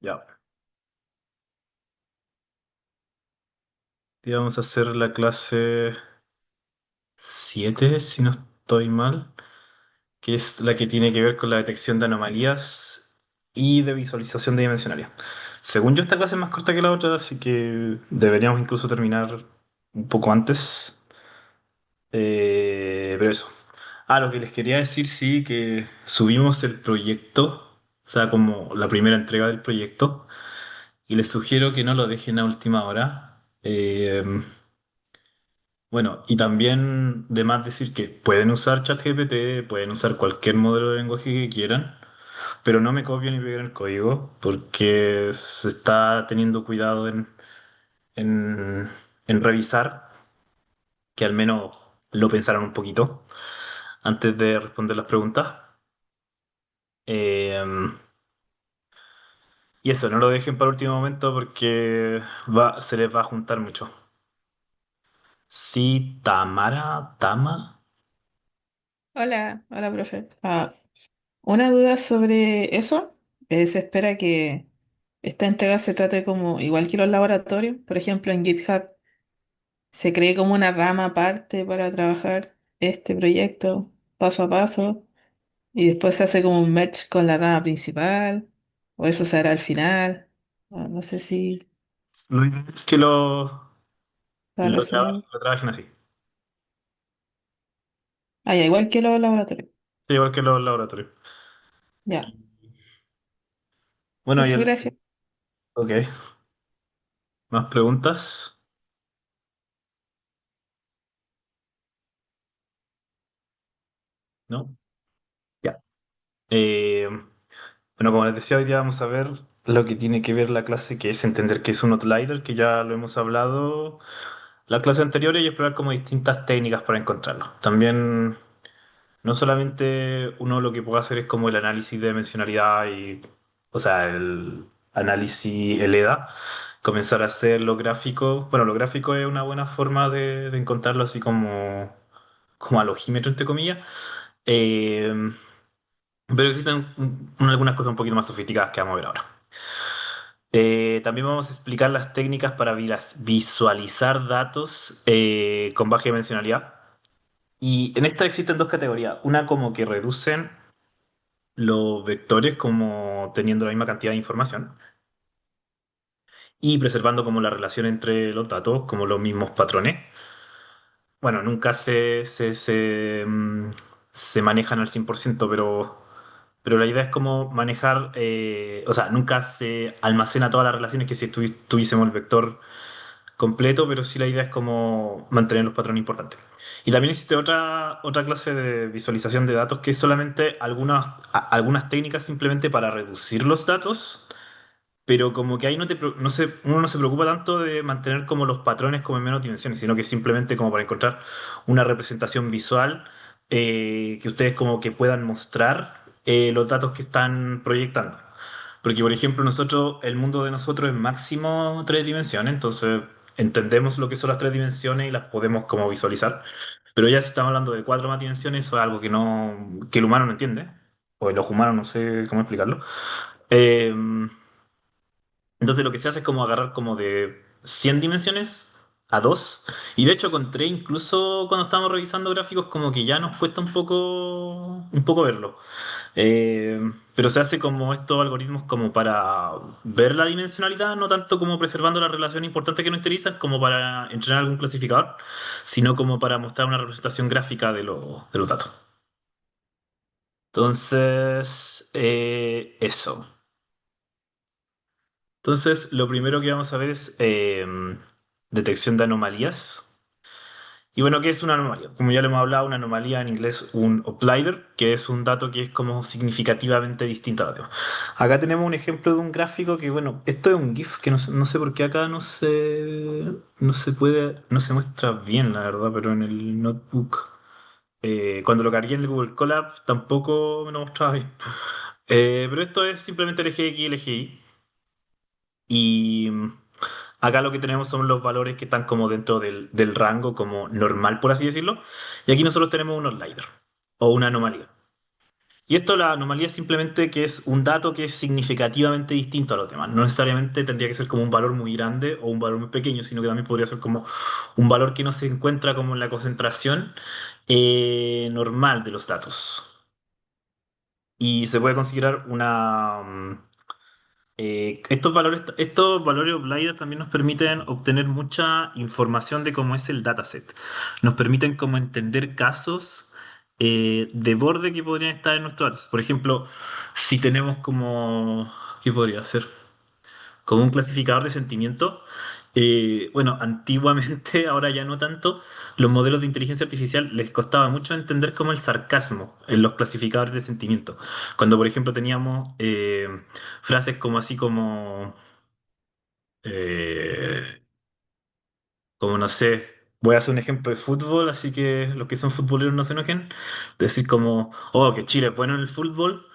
Ya. Y vamos a hacer la clase 7 si no estoy mal, que es la que tiene que ver con la detección de anomalías y de visualización de dimensionalidad. Según yo, esta clase es más corta que la otra, así que deberíamos incluso terminar un poco antes. Pero eso. Lo que les quería decir, sí, que subimos el proyecto, o sea, como la primera entrega del proyecto, y les sugiero que no lo dejen a última hora. Bueno, y también de más decir que pueden usar ChatGPT, pueden usar cualquier modelo de lenguaje que quieran, pero no me copien y peguen el código porque se está teniendo cuidado en, en revisar, que al menos lo pensaran un poquito antes de responder las preguntas. Eh, y eso, no lo dejen para último momento porque se les va a juntar mucho. Sí, Tama. Hola, hola, profe. Una duda sobre eso. Se espera que esta entrega se trate como igual que los laboratorios. Por ejemplo, en GitHub se cree como una rama aparte para trabajar este proyecto paso a paso y después se hace como un merge con la rama principal o eso se hará al final. No sé si Lo ideal es que para resumir. lo trabajen así. Ya, igual que los laboratorios. Sí, igual que los laboratorios. Ya, Bueno, eso, gracias. ok. ¿Más preguntas? ¿No? Ya. Bueno, como les decía, hoy día vamos a ver lo que tiene que ver la clase, que es entender qué es un outlier, que ya lo hemos hablado la clase anterior, y explorar como distintas técnicas para encontrarlo. También, no solamente uno lo que puede hacer es como el análisis de dimensionalidad o sea, el análisis, el EDA, comenzar a hacer los gráficos. Bueno, los gráficos es una buena forma de encontrarlo así como alogímetro, entre comillas. Eh, pero existen algunas cosas un poquito más sofisticadas que vamos a ver ahora. También vamos a explicar las técnicas para visualizar datos con baja dimensionalidad. Y en esta existen dos categorías. Una como que reducen los vectores como teniendo la misma cantidad de información y preservando como la relación entre los datos, como los mismos patrones. Bueno, nunca se manejan al 100%, pero la idea es como manejar, o sea, nunca se almacena todas las relaciones que si tuviésemos el vector completo, pero sí la idea es como mantener los patrones importantes. Y también existe otra clase de visualización de datos que es solamente algunas técnicas simplemente para reducir los datos, pero como que ahí uno no se preocupa tanto de mantener como los patrones como en menos dimensiones, sino que simplemente como para encontrar una representación visual que ustedes como que puedan mostrar los datos que están proyectando. Porque, por ejemplo, el mundo de nosotros es máximo tres dimensiones, entonces entendemos lo que son las tres dimensiones y las podemos como visualizar. Pero ya si estamos hablando de cuatro más dimensiones, eso es algo que el humano no entiende, o los humanos no sé cómo explicarlo. Eh, entonces lo que se hace es como agarrar como de 100 dimensiones a 2. Y de hecho con 3 incluso cuando estamos revisando gráficos como que ya nos cuesta un poco verlo. Pero se hace como estos algoritmos como para ver la dimensionalidad, no tanto como preservando la relación importante que nos interesan, como para entrenar algún clasificador, sino como para mostrar una representación gráfica de los datos. Entonces, eso. Entonces, lo primero que vamos a ver es detección de anomalías. Y bueno, ¿qué es una anomalía? Como ya lo hemos hablado, una anomalía en inglés, un outlier, que es un dato que es como significativamente distinto a otro. Acá tenemos un ejemplo de un gráfico que, bueno, esto es un GIF que no sé por qué acá no se muestra bien, la verdad, pero en el notebook, cuando lo cargué en el Google Colab, tampoco me lo mostraba bien. Pero esto es simplemente LGX y LGI. Y acá lo que tenemos son los valores que están como dentro del rango como normal, por así decirlo. Y aquí nosotros tenemos un outlier o una anomalía. Y esto, la anomalía es simplemente que es un dato que es significativamente distinto a los demás. No necesariamente tendría que ser como un valor muy grande o un valor muy pequeño, sino que también podría ser como un valor que no se encuentra como en la concentración normal de los datos. Y se puede considerar estos valores outliers también nos permiten obtener mucha información de cómo es el dataset. Nos permiten como entender casos de borde que podrían estar en nuestro dataset. Por ejemplo, si tenemos como, ¿qué podría ser? Como un clasificador de sentimientos. Bueno, antiguamente, ahora ya no tanto, los modelos de inteligencia artificial les costaba mucho entender como el sarcasmo en los clasificadores de sentimientos. Cuando, por ejemplo, teníamos frases como así eh, como no sé, voy a hacer un ejemplo de fútbol, así que los que son futboleros no se enojen, decir como, oh, que Chile es bueno en el fútbol,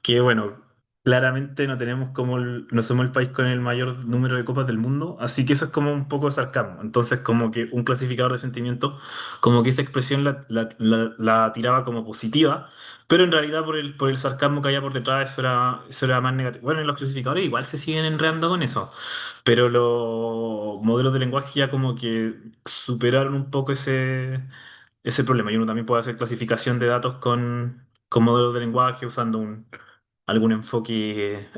que bueno, claramente no tenemos no somos el país con el mayor número de copas del mundo, así que eso es como un poco de sarcasmo. Entonces, como que un clasificador de sentimientos, como que esa expresión la tiraba como positiva, pero en realidad por el sarcasmo que había por detrás, eso era más negativo. Bueno, en los clasificadores igual se siguen enredando con eso, pero los modelos de lenguaje ya como que superaron un poco ese problema. Y uno también puede hacer clasificación de datos con modelos de lenguaje usando algún enfoque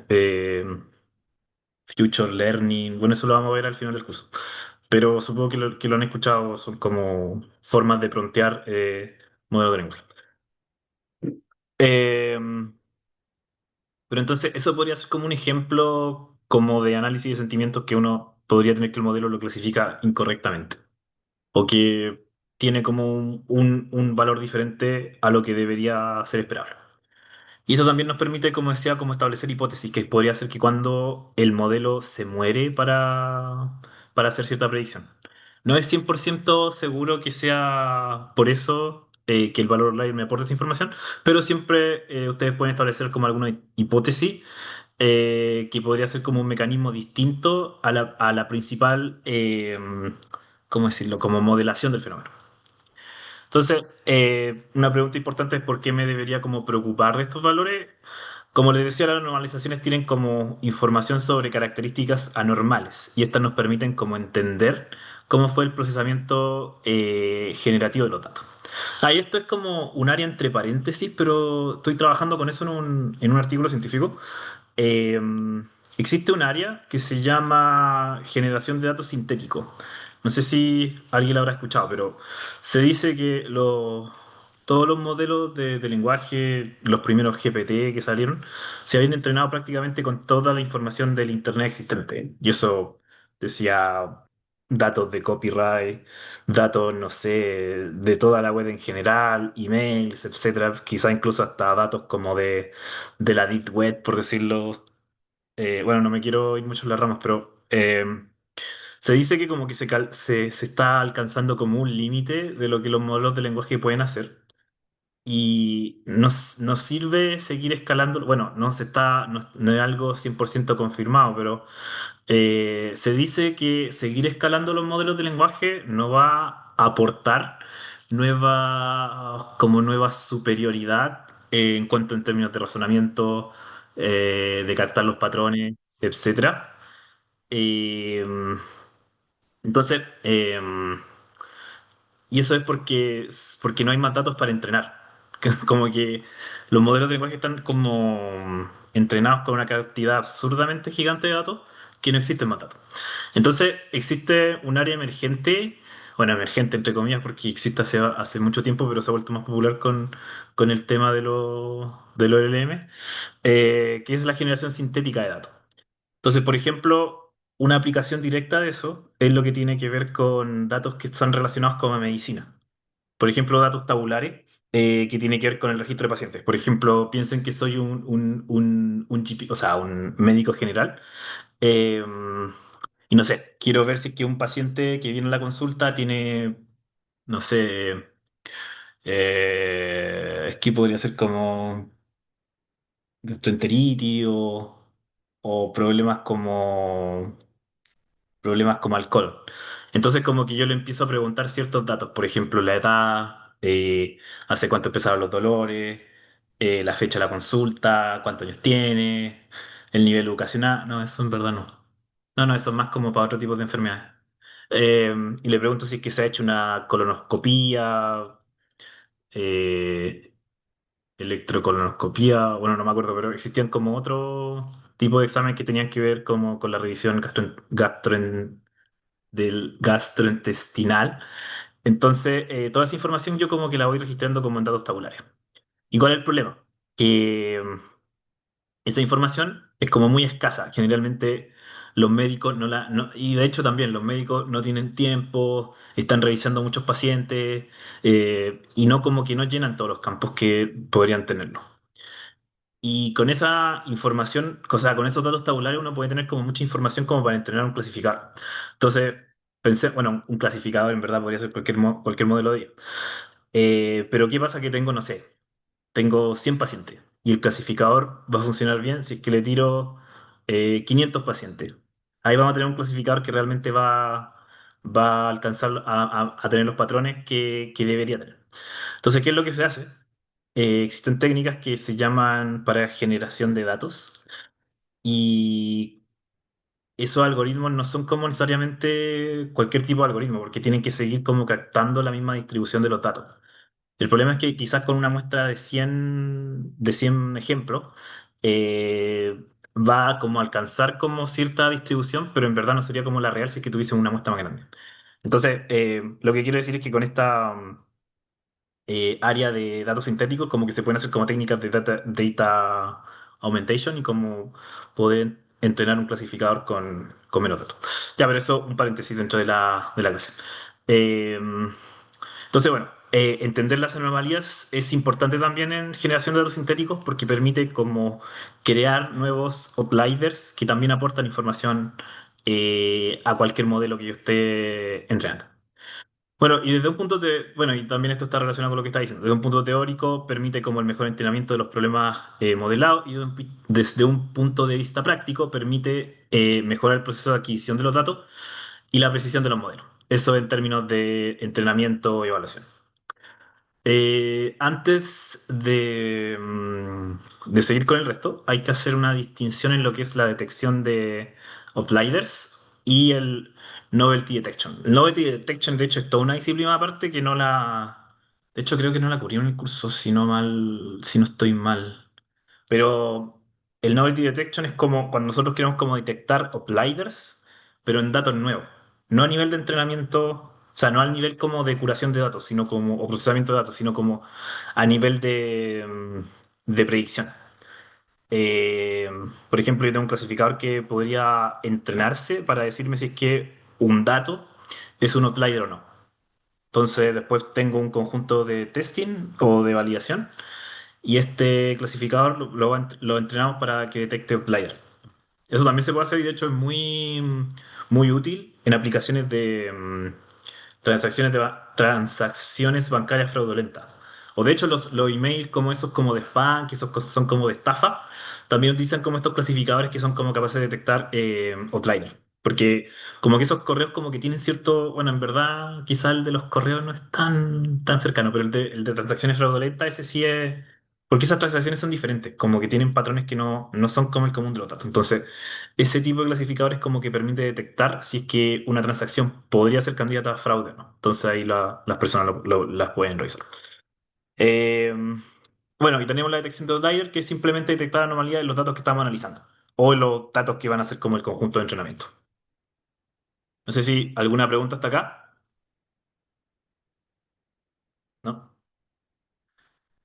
future learning. Bueno, eso lo vamos a ver al final del curso. Pero supongo que lo han escuchado, son como formas de prontear modelos de lenguaje. Eh, pero entonces eso podría ser como un ejemplo como de análisis de sentimientos que uno podría tener que el modelo lo clasifica incorrectamente o que tiene como un valor diferente a lo que debería ser esperable. Y eso también nos permite, como decía, como establecer hipótesis, que podría ser que cuando el modelo se muere para hacer cierta predicción. No es 100% seguro que sea por eso que el valor online me aporte esa información, pero siempre ustedes pueden establecer como alguna hipótesis que podría ser como un mecanismo distinto a la principal, ¿cómo decirlo?, como modelación del fenómeno. Entonces, una pregunta importante es por qué me debería como preocupar de estos valores. Como les decía, las normalizaciones tienen como información sobre características anormales y estas nos permiten como entender cómo fue el procesamiento generativo de los datos. Ahí esto es como un área entre paréntesis, pero estoy trabajando con eso en un artículo científico. Eh, Existe un área que se llama generación de datos sintético. No sé si alguien lo habrá escuchado, pero se dice que todos los modelos de lenguaje, los primeros GPT que salieron, se habían entrenado prácticamente con toda la información del Internet existente. Y eso decía datos de copyright, datos, no sé, de toda la web en general, emails, etcétera, quizá incluso hasta datos como de la Deep Web, por decirlo. Bueno, no me quiero ir mucho en las ramas, pero se dice que como que se está alcanzando como un límite de lo que los modelos de lenguaje pueden hacer. Y no sirve seguir escalando. Bueno, no es algo 100% confirmado, pero se dice que seguir escalando los modelos de lenguaje no va a aportar nueva superioridad en cuanto en términos de razonamiento, de captar los patrones, etcétera. Eh, entonces, y eso es porque no hay más datos para entrenar. Como que los modelos de lenguaje están como entrenados con una cantidad absurdamente gigante de datos que no existen más datos. Entonces existe un área emergente, bueno, emergente entre comillas porque existe hace mucho tiempo, pero se ha vuelto más popular con el tema de los LLM, que es la generación sintética de datos. Entonces, por ejemplo, una aplicación directa de eso es lo que tiene que ver con datos que están relacionados con la medicina. Por ejemplo, datos tabulares que tiene que ver con el registro de pacientes. Por ejemplo, piensen que soy un GP, o sea, un médico general. eh, y no sé, quiero ver si es que un paciente que viene a la consulta tiene, no sé, es que podría ser como gastroenteritis o problemas como alcohol. Entonces como que yo le empiezo a preguntar ciertos datos, por ejemplo, la edad, hace cuánto empezaron los dolores, la fecha de la consulta, cuántos años tiene, el nivel educacional. No, eso en verdad no. No, no, eso es más como para otro tipo de enfermedades. Y le pregunto si es que se ha hecho una colonoscopía, eh, electrocolonoscopía, bueno, no me acuerdo, pero existían como otro tipo de examen que tenían que ver como con la revisión del gastrointestinal. Entonces, toda esa información yo como que la voy registrando como en datos tabulares. ¿Y cuál es el problema? Que esa información es como muy escasa. Generalmente los médicos no la... y de hecho también los médicos no tienen tiempo, están revisando muchos pacientes y no como que no llenan todos los campos que podrían tenerlo. Y con esa información, o sea, con esos datos tabulares uno puede tener como mucha información como para entrenar un clasificador. Entonces, pensé, bueno, un clasificador en verdad podría ser cualquier modelo de IA. Pero ¿qué pasa que tengo, no sé, tengo 100 pacientes y el clasificador va a funcionar bien si es que le tiro 500 pacientes. Ahí vamos a tener un clasificador que realmente va a alcanzar a tener los patrones que debería tener. Entonces, ¿qué es lo que se hace? Existen técnicas que se llaman para generación de datos y esos algoritmos no son como necesariamente cualquier tipo de algoritmo porque tienen que seguir como captando la misma distribución de los datos. El problema es que quizás con una muestra de cien ejemplos va como a alcanzar como cierta distribución, pero en verdad no sería como la real si es que tuviese una muestra más grande. Entonces, lo que quiero decir es que con esta área de datos sintéticos, como que se pueden hacer como técnicas de data augmentation y como poder entrenar un clasificador con menos datos. Ya, pero eso un paréntesis dentro de la clase. Eh, entonces, bueno, entender las anomalías es importante también en generación de datos sintéticos porque permite como crear nuevos outliers que también aportan información a cualquier modelo que yo esté entrenando. Bueno, y desde un punto de, bueno, y también esto está relacionado con lo que está diciendo, desde un punto teórico permite como el mejor entrenamiento de los problemas modelados y desde un punto de vista práctico permite mejorar el proceso de adquisición de los datos y la precisión de los modelos. Eso en términos de entrenamiento y evaluación. Antes de seguir con el resto, hay que hacer una distinción en lo que es la detección de outliers y el novelty detection. El novelty detection, de hecho, es toda una disciplina aparte que no la... De hecho, creo que no la cubrí en el curso, si no estoy mal. Pero el novelty detection es como cuando nosotros queremos como detectar outliers, pero en datos nuevos. No a nivel de entrenamiento, o sea, no al nivel como de curación de datos, sino como, o procesamiento de datos, sino como a nivel de predicción. Eh, por ejemplo, yo tengo un clasificador que podría entrenarse para decirme si es que un dato es un outlier o no. Entonces, después tengo un conjunto de testing o de validación y este clasificador lo entrenamos para que detecte outlier. Eso también se puede hacer y de hecho es muy útil en aplicaciones de transacciones bancarias fraudulentas. O de hecho los emails como esos como de spam, que esos son como de estafa, también utilizan como estos clasificadores que son como capaces de detectar outlier. Porque como que esos correos como que tienen cierto, bueno, en verdad quizá el de los correos no es tan cercano, pero el de transacciones fraudulentas ese sí es... Porque esas transacciones son diferentes, como que tienen patrones que no son como el común de los datos. Entonces, ese tipo de clasificadores como que permite detectar si es que una transacción podría ser candidata a fraude, ¿no? Entonces ahí las personas las pueden revisar. Eh, bueno, y tenemos la detección de outlier, que es simplemente detectar anomalías en los datos que estamos analizando, o en los datos que van a ser como el conjunto de entrenamiento. No sé si alguna pregunta hasta acá, ¿no?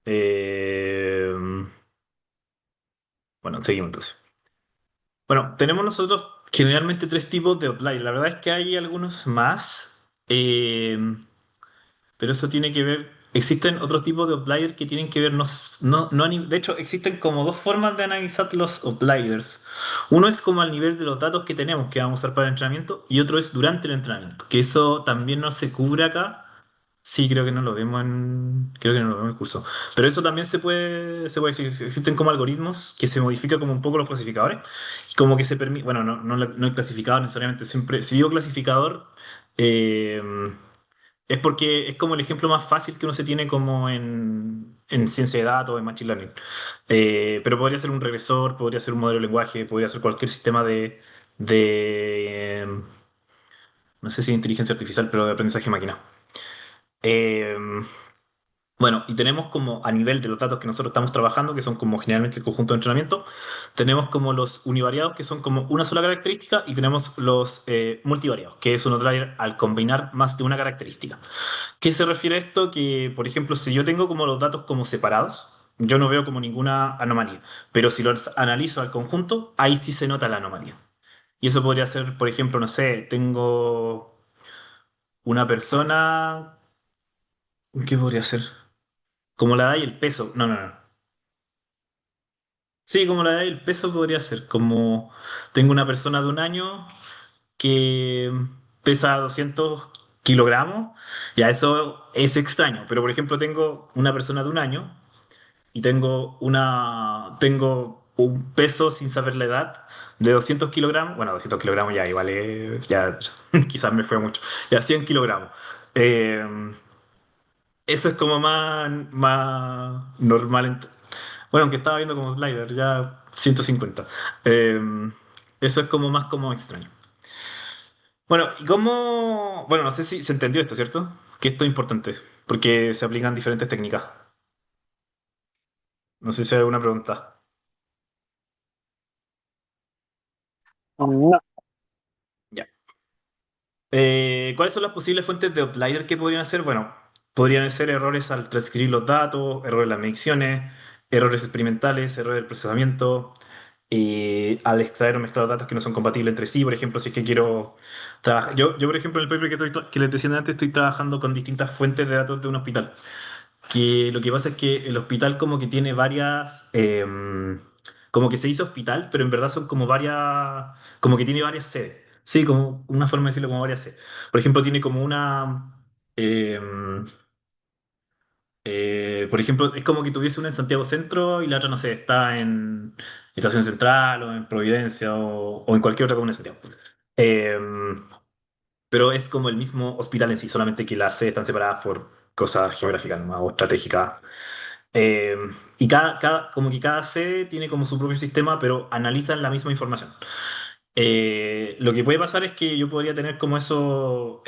Eh, bueno, seguimos entonces. Bueno, tenemos nosotros generalmente tres tipos de outlier. La verdad es que hay algunos más. Pero eso tiene que ver, existen otros tipos de outliers que tienen que ver, de hecho, existen como dos formas de analizar los outliers. Uno es como al nivel de los datos que tenemos que vamos a usar para el entrenamiento y otro es durante el entrenamiento, que eso también no se cubre acá. Sí, creo que no lo vemos en el curso. Pero eso también se puede decir. Existen como algoritmos que se modifican como un poco los clasificadores. Y como que se permite, bueno, no el clasificador necesariamente, siempre, si digo clasificador, eh, Es porque es como el ejemplo más fácil que uno se tiene como en ciencia de datos, en machine learning. Pero podría ser un regresor, podría ser un modelo de lenguaje, podría ser cualquier sistema no sé si de inteligencia artificial, pero de aprendizaje de máquina. Eh, bueno, y tenemos como a nivel de los datos que nosotros estamos trabajando, que son como generalmente el conjunto de entrenamiento, tenemos como los univariados, que son como una sola característica, y tenemos los multivariados, que es un outlier al combinar más de una característica. ¿Qué se refiere a esto? Que, por ejemplo, si yo tengo como los datos como separados, yo no veo como ninguna anomalía, pero si los analizo al conjunto, ahí sí se nota la anomalía. Y eso podría ser, por ejemplo, no sé, tengo una persona, ¿qué podría ser? Como la edad y el peso. No, no, no. Sí, como la edad y el peso podría ser. Como tengo una persona de un año que pesa 200 kilogramos, ya eso es extraño. Pero por ejemplo, tengo una persona de un año y tengo un peso sin saber la edad de 200 kilogramos. Bueno, 200 kilogramos ya igual ya quizás me fue mucho. Ya 100 kilogramos. Eh, Eso es como más normal. Bueno, aunque estaba viendo como slider, ya 150. Eh, Eso es como más como extraño. Bueno, ¿y cómo? Bueno, no sé si se entendió esto, ¿cierto? Que esto es importante, porque se aplican diferentes técnicas. No sé si hay alguna pregunta. No. Ya. ¿Cuáles son las posibles fuentes de outlier que podrían ser? Bueno, podrían ser errores al transcribir los datos, errores en las mediciones, errores experimentales, errores del procesamiento, al extraer o mezclar los datos que no son compatibles entre sí. Por ejemplo, si es que quiero trabajar. Yo, por ejemplo, en el paper que les decía antes, estoy trabajando con distintas fuentes de datos de un hospital. Que lo que pasa es que el hospital como que tiene varias, como que se dice hospital, pero en verdad son como varias, como que tiene varias sedes. Sí, como una forma de decirlo, como varias sedes. Por ejemplo, tiene como em, por ejemplo, es como que tuviese una en Santiago Centro y la otra, no sé, está en Estación Central o en Providencia o en cualquier otra comuna de Santiago. Em, pero es como el mismo hospital en sí, solamente que las sedes están separadas por cosas geográficas nomás, o estratégicas. Eh, y como que cada sede tiene como su propio sistema, pero analizan la misma información. Lo que puede pasar es que yo podría tener como eso,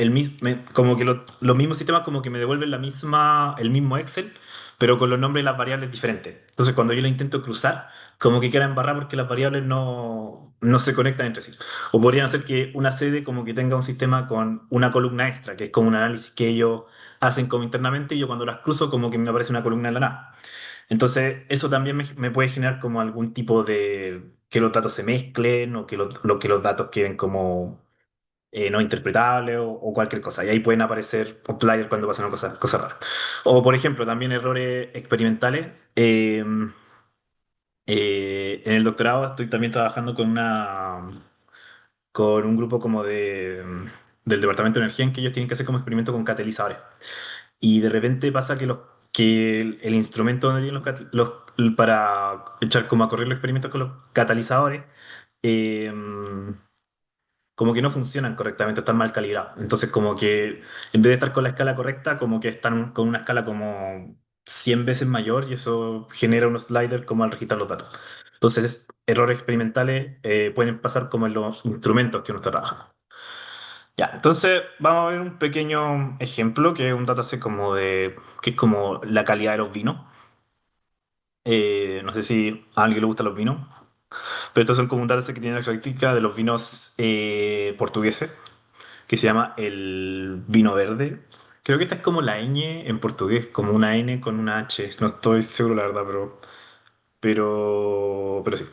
como que los mismos sistemas como que me devuelven el mismo Excel, pero con los nombres de las variables diferentes. Entonces cuando yo lo intento cruzar, como que queda embarrada porque las variables no se conectan entre sí. O podrían hacer que una sede como que tenga un sistema con una columna extra, que es como un análisis que ellos hacen como internamente y yo cuando las cruzo como que me aparece una columna en la nada. Entonces, eso también me puede generar como algún tipo de que los datos se mezclen o que que los datos queden como no interpretables o cualquier cosa. Y ahí pueden aparecer outliers cuando pasan cosas raras. O, por ejemplo, también errores experimentales. En el doctorado estoy también trabajando con un grupo como del Departamento de Energía en que ellos tienen que hacer como experimentos con catalizadores. Y de repente pasa que el instrumento donde tienen para echar como a correr los experimentos con los catalizadores, eh, como que no funcionan correctamente, están mal calibrados. Entonces, como que en vez de estar con la escala correcta, como que están con una escala como 100 veces mayor y eso genera unos sliders como al registrar los datos. Entonces, errores experimentales pueden pasar como en los instrumentos que uno está trabajando. Ya, entonces vamos a ver un pequeño ejemplo que es un dataset que es como la calidad de los vinos. No sé si a alguien le gustan los vinos, pero estos son como un dataset que tiene la característica de los vinos portugueses, que se llama el vino verde. Creo que esta es como la ñ en portugués, como una N con una H. No estoy seguro la verdad, pero sí.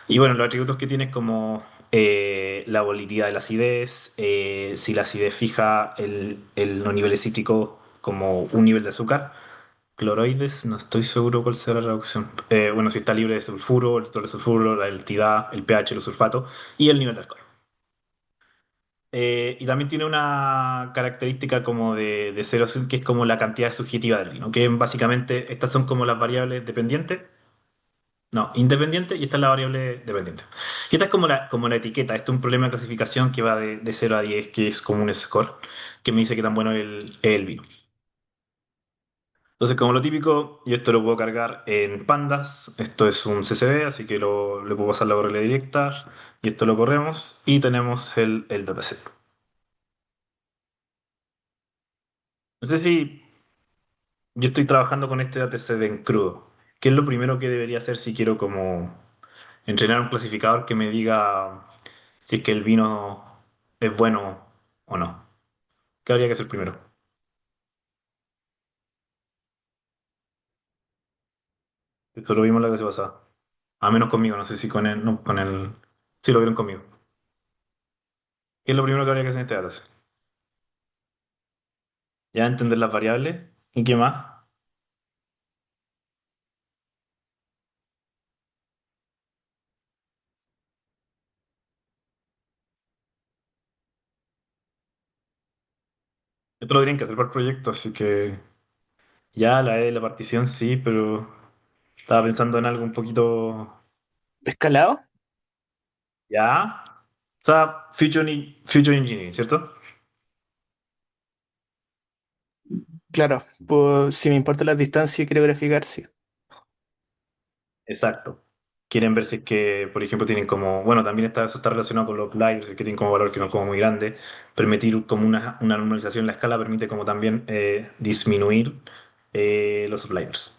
Y bueno, los atributos que tiene es como la volatilidad de la acidez, si la acidez fija los niveles cítricos como un nivel de azúcar. Cloroides, no estoy seguro cuál será la traducción. Bueno, si está libre de sulfuro, el tono de sulfuro, la entidad, el pH, los sulfatos y el nivel de alcohol. Y también tiene una característica como de cero, que es como la cantidad subjetiva del vino, que básicamente estas son como las variables dependientes No, independiente y esta es la variable dependiente. Y esta es como la etiqueta. Esto es un problema de clasificación que va de 0 a 10, que es como un score, que me dice qué tan bueno es el vino. Entonces, como lo típico, yo esto lo puedo cargar en pandas. Esto es un CSV, así que le puedo pasar la URL directa. Y esto lo corremos y tenemos el dataset. No sé si yo estoy trabajando con este dataset en crudo. ¿Qué es lo primero que debería hacer si quiero como entrenar un clasificador que me diga si es que el vino es bueno o no? ¿Qué habría que hacer primero? Esto lo vimos la clase pasada. A menos conmigo, no sé si con él, no, con él. Sí, lo vieron conmigo. ¿Qué es lo primero que habría que hacer en este dataset? Ya entender las variables. ¿Y qué más? Esto lo tienen que hacer por proyecto, así que ya la E de la partición sí, pero estaba pensando en algo un poquito. ¿Escalado? ¿Ya? O sea, Future Engineering, ¿cierto? Claro, pues si me importa la distancia y quiero graficar, sí. Exacto. Quieren ver si es que, por ejemplo, tienen como, bueno, también eso está relacionado con los lives, que tienen como valor que no es como muy grande. Permitir como una normalización en la escala permite como también disminuir los outliers.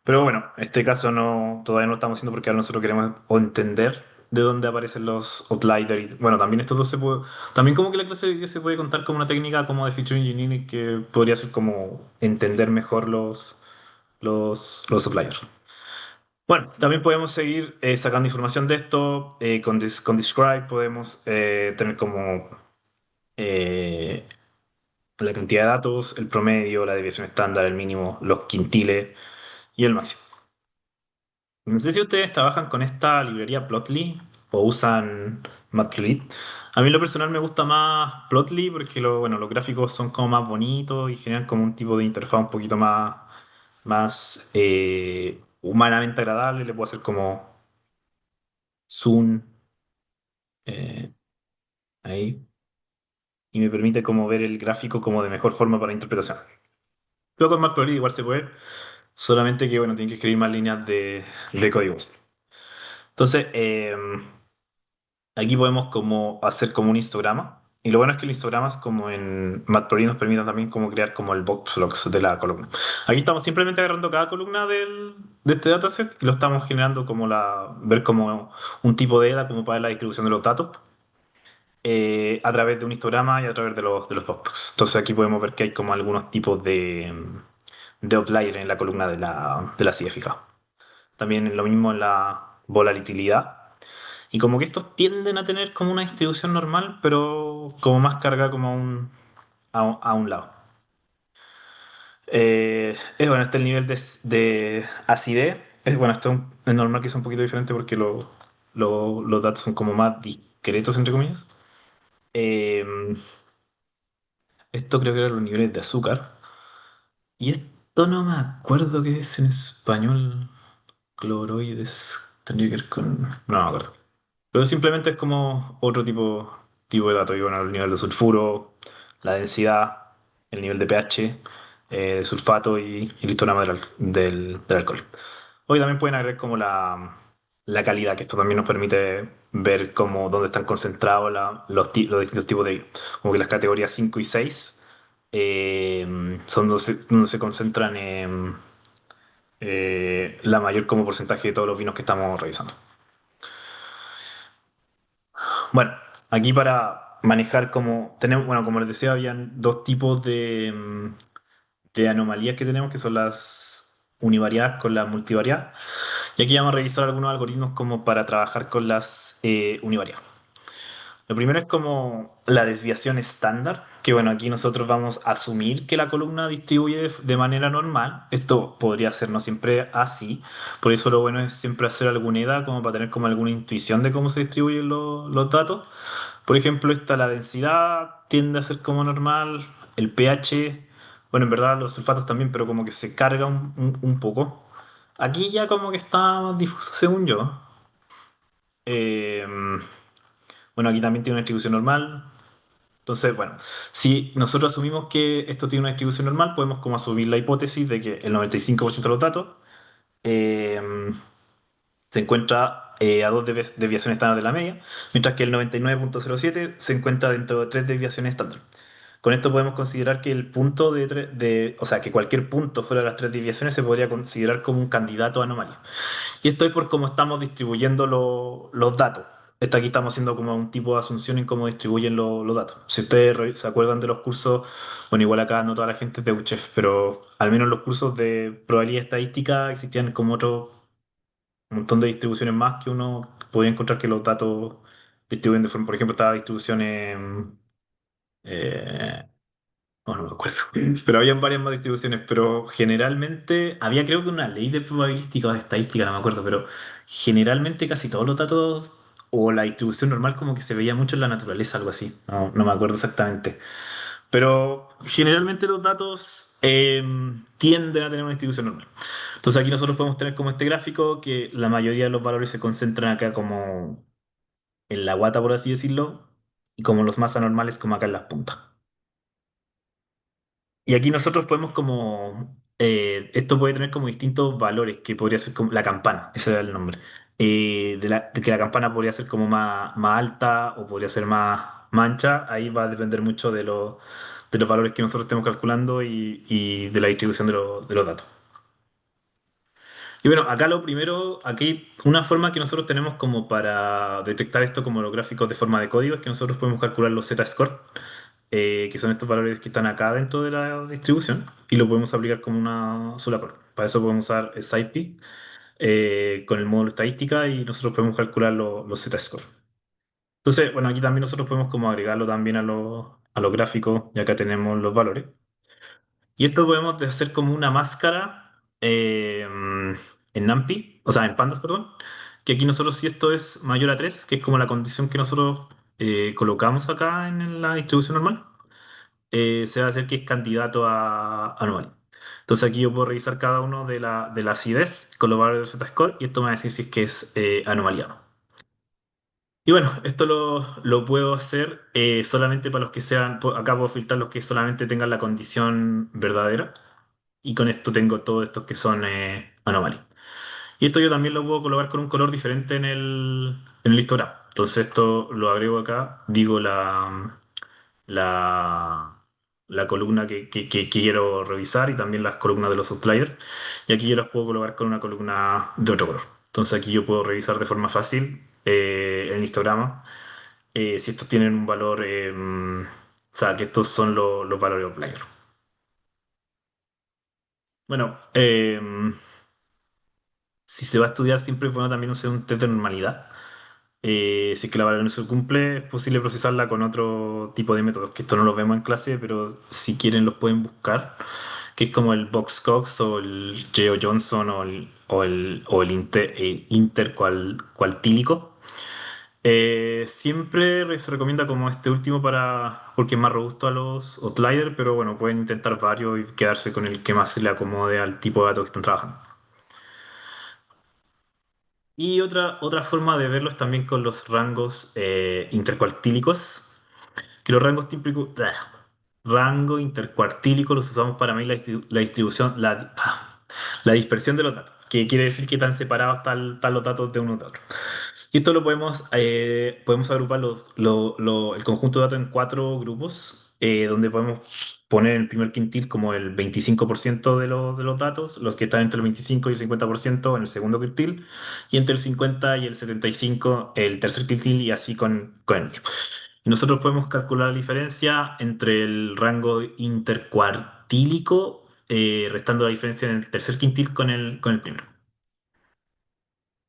Pero bueno, en este caso no, todavía no lo estamos haciendo porque ahora nosotros queremos o entender de dónde aparecen los outliers. Bueno, también esto no se puede, también como que la clase que se puede contar como una técnica como de feature engineering que podría ser como entender mejor los outliers. Bueno, también podemos seguir sacando información de esto. Con Describe podemos tener como eh, la cantidad de datos, el promedio, la desviación estándar, el mínimo, los quintiles y el máximo. No sé si ustedes trabajan con esta librería Plotly o usan Matplotlib. A mí en lo personal me gusta más Plotly porque bueno, los gráficos son como más bonitos y generan como un tipo de interfaz un poquito más humanamente agradable. Le puedo hacer como zoom eh, ahí y me permite como ver el gráfico como de mejor forma para interpretación. Luego con Matplotlib igual se puede, solamente que bueno, tienen que escribir más líneas de código. Entonces, aquí podemos como hacer como un histograma. Y lo bueno es que el histograma es como en Matplotlib nos permite también como crear como el box plots de la columna. Aquí estamos simplemente agarrando cada columna de este dataset y lo estamos generando como ver como un tipo de EDA como para ver la distribución de los datos a través de un histograma y a través de los box plots. Entonces aquí podemos ver que hay como algunos tipos de outlier en la columna de la CFK. También lo mismo en la volatilidad. Y como que estos tienden a tener como una distribución normal, pero como más carga como a un lado. Bueno, este es el nivel de acidez. Bueno, esto es normal que sea un poquito diferente porque los datos son como más discretos, entre comillas. Eh, Esto creo que eran los niveles de azúcar. Y esto no me acuerdo qué es en español. Cloroides. Tendría que ver con. No me acuerdo. Pero simplemente es como otro tipo de dato. Y bueno, el nivel de sulfuro, la densidad, el nivel de pH, de sulfato y el histograma del alcohol. Hoy también pueden agregar como la calidad, que esto también nos permite ver como dónde están concentrados los distintos tipos de vino. Como que las categorías 5 y 6 son donde se concentran la mayor como porcentaje de todos los vinos que estamos revisando. Bueno, aquí para manejar como tenemos, bueno, como les decía, habían dos tipos de anomalías que tenemos, que son las univariadas con las multivariadas. Y aquí vamos a revisar algunos algoritmos como para trabajar con las univariadas. Lo primero es como la desviación estándar, que bueno, aquí nosotros vamos a asumir que la columna distribuye de manera normal. Esto podría ser no siempre así, por eso lo bueno es siempre hacer alguna edad como para tener como alguna intuición de cómo se distribuyen los datos. Por ejemplo, la densidad tiende a ser como normal, el pH, bueno, en verdad los sulfatos también, pero como que se carga un poco. aquí ya como que está más difuso según yo. Eh, bueno, aquí también tiene una distribución normal. Entonces, bueno, si nosotros asumimos que esto tiene una distribución normal, podemos como asumir la hipótesis de que el 95% de los datos eh, se encuentra a dos desviaciones estándar de la media, mientras que el 99,07 se encuentra dentro de tres desviaciones estándar. Con esto podemos considerar que el punto o sea, que cualquier punto fuera de las tres desviaciones se podría considerar como un candidato a anomalía. Y esto es por cómo estamos distribuyendo los datos. Esto aquí estamos haciendo como un tipo de asunción en cómo distribuyen los datos. Si ustedes se acuerdan de los cursos, bueno, igual acá no toda la gente es de UCHEF, pero al menos los cursos de probabilidad estadística existían como otro un montón de distribuciones más que uno podía encontrar que los datos distribuyen de forma, por ejemplo, estaba distribuciones, eh, oh, no me acuerdo, pero habían varias más distribuciones, pero generalmente había creo que una ley de probabilística o de estadística, no me acuerdo, pero generalmente casi todos los datos o la distribución normal como que se veía mucho en la naturaleza, algo así, no me acuerdo exactamente. Pero generalmente los datos tienden a tener una distribución normal. Entonces aquí nosotros podemos tener como este gráfico que la mayoría de los valores se concentran acá como en la guata, por así decirlo, y como los más anormales como acá en las puntas. Y aquí nosotros podemos como, esto puede tener como distintos valores, que podría ser como la campana, ese era el nombre. De que la campana podría ser como más alta o podría ser más ancha, ahí va a depender mucho de los valores que nosotros estemos calculando y de la distribución de los datos. Y bueno, acá lo primero, aquí una forma que nosotros tenemos como para detectar esto como los gráficos de forma de código es que nosotros podemos calcular los z-score, que son estos valores que están acá dentro de la distribución, y lo podemos aplicar como una sola prueba. Para eso podemos usar SciPy con el módulo estadística y nosotros podemos calcular los z-score. Entonces, bueno, aquí también nosotros podemos como agregarlo también a los gráficos, ya acá tenemos los valores. Y esto podemos hacer como una máscara en NumPy, o sea, en Pandas, perdón, que aquí nosotros si esto es mayor a 3 que es como la condición que nosotros colocamos acá en la distribución normal, se va a hacer que es candidato a anomalía. Entonces aquí yo puedo revisar cada uno de la acidez con los valores de Z-score y esto me va a decir si es que es anomalía o no. Y bueno, esto lo puedo hacer solamente para los que sean, acá puedo filtrar los que solamente tengan la condición verdadera. Y con esto tengo todos estos que son anomalias. Y esto yo también lo puedo colocar con un color diferente en el histograma. Entonces esto lo agrego acá, digo la, la columna que quiero revisar y también las columnas de los outliers. Y aquí yo las puedo colocar con una columna de otro color. Entonces aquí yo puedo revisar de forma fácil en el histograma si estos tienen un valor, o sea, que estos son los valores outlier. Bueno, si se va a estudiar, siempre es bueno también hacer un test de normalidad. Si es que la variable no se cumple, es posible procesarla con otro tipo de métodos, que esto no lo vemos en clase, pero si quieren los pueden buscar, que es como el Box-Cox o el Geo-Johnson o el intercualtílico. Siempre se recomienda como este último porque es más robusto a los outliers, pero bueno, pueden intentar varios y quedarse con el que más se le acomode al tipo de datos que están trabajando. Y otra forma de verlo es también con los rangos intercuartílicos, que los rangos típicos, rango intercuartílico los usamos para medir la distribución, la dispersión de los datos, que quiere decir que tan separados están los datos de uno de otro. Y esto lo podemos agrupar el conjunto de datos en cuatro grupos, donde podemos poner en el primer quintil como el 25% de los datos, los que están entre el 25 y el 50% en el segundo quintil, y entre el 50 y el 75 el tercer quintil, y así con el último. Y nosotros podemos calcular la diferencia entre el rango intercuartílico, restando la diferencia en el tercer quintil con el primero.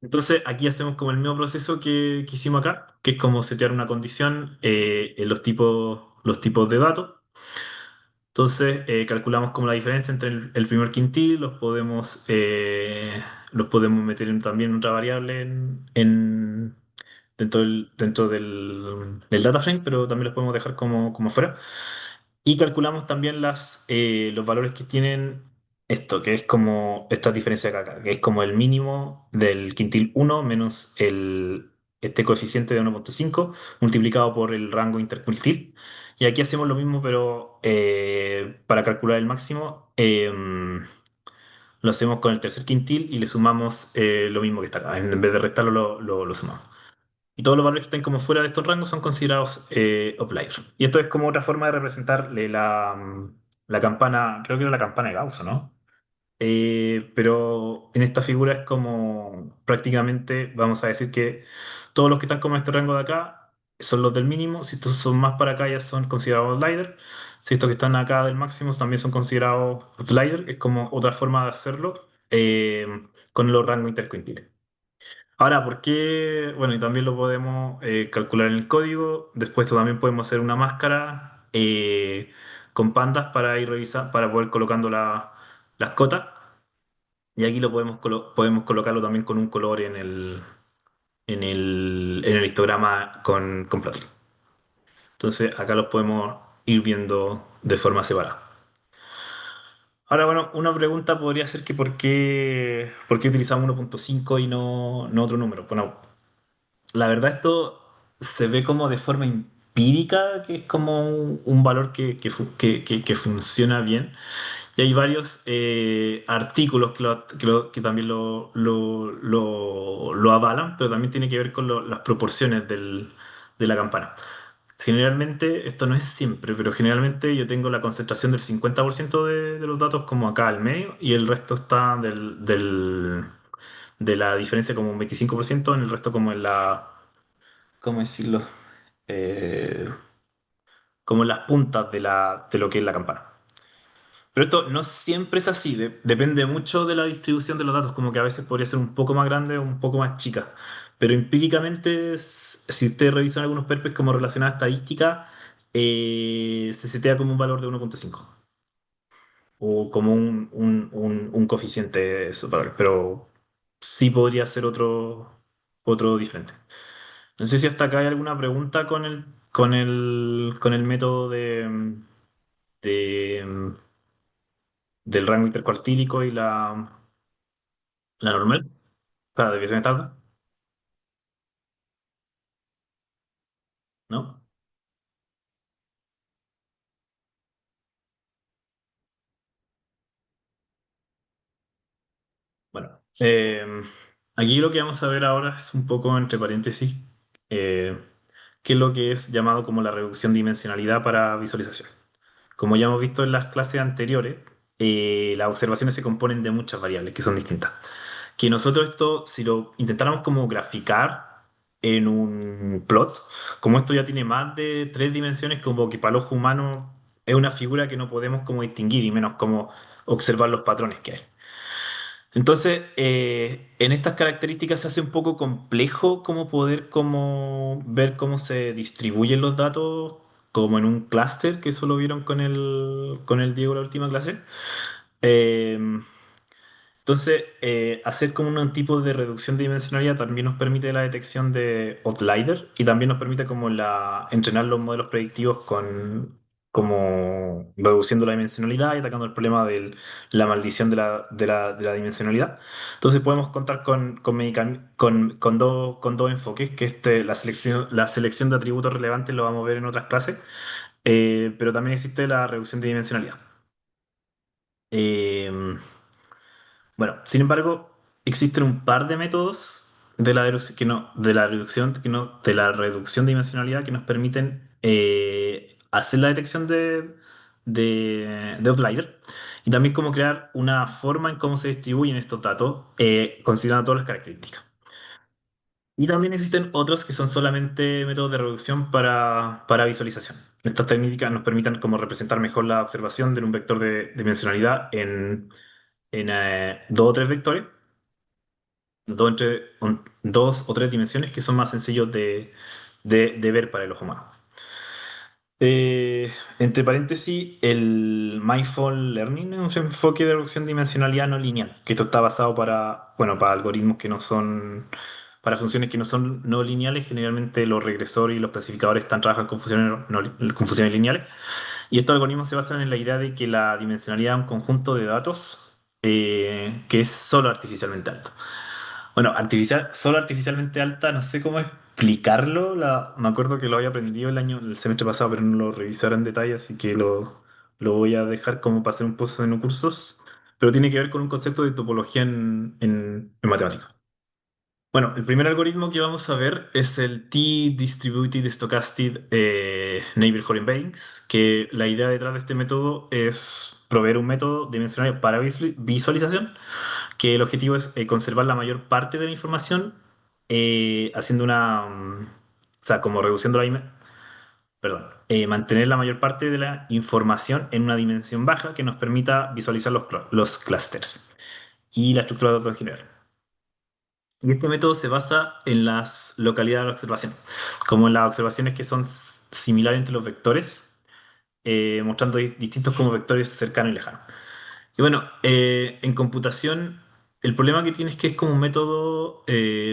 Entonces, aquí hacemos como el mismo proceso que hicimos acá, que es como setear una condición en los tipos de datos. Entonces, calculamos como la diferencia entre el primer quintil, los podemos meter también en otra variable dentro del data frame, pero también los podemos dejar como fuera. Y calculamos también los valores que tienen. esto, que es como esta diferencia de acá, que es como el mínimo del quintil uno menos este coeficiente de 1,5 multiplicado por el rango interquintil. Y aquí hacemos lo mismo, pero para calcular el máximo, lo hacemos con el tercer quintil y le sumamos lo mismo que está acá. En vez de restarlo, lo sumamos. Y todos los valores que estén como fuera de estos rangos son considerados outlier. Y esto es como otra forma de representarle la campana, creo que era la campana de Gauss, ¿no? Pero en esta figura es como prácticamente, vamos a decir que todos los que están como en este rango de acá son los del mínimo. Si estos son más para acá ya son considerados outlier. Si estos que están acá del máximo también son considerados outlier. Es como otra forma de hacerlo con los rangos interquintiles. Ahora, ¿por qué? Bueno, y también lo podemos calcular en el código. Después también podemos hacer una máscara con pandas para ir revisando, para poder colocando las cotas. Y aquí lo podemos colocarlo también con un color en el histograma con Plotly. Entonces acá los podemos ir viendo de forma separada. Ahora, bueno, una pregunta podría ser que ¿por qué utilizamos 1,5 y no otro número? Bueno, la verdad esto se ve como de forma empírica, que es como un valor que funciona bien. Y hay varios artículos que también lo avalan, pero también tiene que ver con las proporciones de la campana. Generalmente, esto no es siempre, pero generalmente yo tengo la concentración del 50% de los datos como acá al medio y el resto está de la diferencia como un 25% en el resto como en ¿cómo decirlo? Eh, como en las puntas de lo que es la campana. Pero esto no siempre es así, depende mucho de la distribución de los datos, como que a veces podría ser un poco más grande o un poco más chica. Pero empíricamente, si ustedes revisan algunos perpes como relacionada a estadística, se setea como un valor de 1,5 o como un coeficiente superior, pero sí podría ser otro diferente. No sé si hasta acá hay alguna pregunta con el método de, del rango intercuartílico y la normal, para desviación estándar, ¿no? Bueno, aquí lo que vamos a ver ahora es un poco entre paréntesis, eh, qué es lo que es llamado como la reducción de dimensionalidad para visualización. Como ya hemos visto en las clases anteriores, las observaciones se componen de muchas variables que son distintas. Que nosotros esto, si lo intentáramos como graficar en un plot, como esto ya tiene más de 3 dimensiones, como que para el ojo humano es una figura que no podemos como distinguir y menos como observar los patrones que hay. Entonces, en estas características se hace un poco complejo como poder como ver cómo se distribuyen los datos como en un clúster, que eso lo vieron con el Diego la última clase. Eh, entonces, hacer como un tipo de reducción de dimensionalidad también nos permite la detección de outlier y también nos permite como entrenar los modelos predictivos como reduciendo la dimensionalidad y atacando el problema de la maldición de la dimensionalidad. Entonces podemos contar con dos enfoques, que la selección de atributos relevantes lo vamos a ver en otras clases, pero también existe la reducción de dimensionalidad. Eh, bueno, sin embargo, existen un par de métodos de la reducción de dimensionalidad que nos permiten hacer la detección de outlier y también cómo crear una forma en cómo se distribuyen estos datos, considerando todas las características. Y también existen otros que son solamente métodos de reducción para visualización. Estas técnicas nos permiten como representar mejor la observación de un vector de dimensionalidad en 2 o 3 vectores, dos o tres dimensiones que son más sencillos de ver para el ojo humano. Entre paréntesis, el Mindful Learning es un enfoque de reducción de dimensionalidad no lineal, que esto está basado para algoritmos que no son, para funciones que no son no lineales. Generalmente los regresores y los clasificadores trabajan con funciones lineales. Y estos algoritmos se basan en la idea de que la dimensionalidad es un conjunto de datos que es solo artificialmente alto. Bueno, solo artificialmente alta, no sé cómo explicarlo. Me acuerdo que lo había aprendido el semestre pasado, pero no lo revisaron en detalle, así que lo voy a dejar como para hacer un post en cursos. Pero tiene que ver con un concepto de topología en matemáticas. Bueno, el primer algoritmo que vamos a ver es el T-Distributed Stochastic Neighborhood Index, que la idea detrás de este método es proveer un método dimensional para visualización, que el objetivo es conservar la mayor parte de la información haciendo o sea, como reduciendo perdón, mantener la mayor parte de la información en una dimensión baja que nos permita visualizar los clusters y la estructura de datos en general. Y este método se basa en las localidades de la observación, como en las observaciones que son similares entre los vectores, mostrando distintos como vectores cercanos y lejanos. Y bueno, en computación, el problema que tiene es que es como un método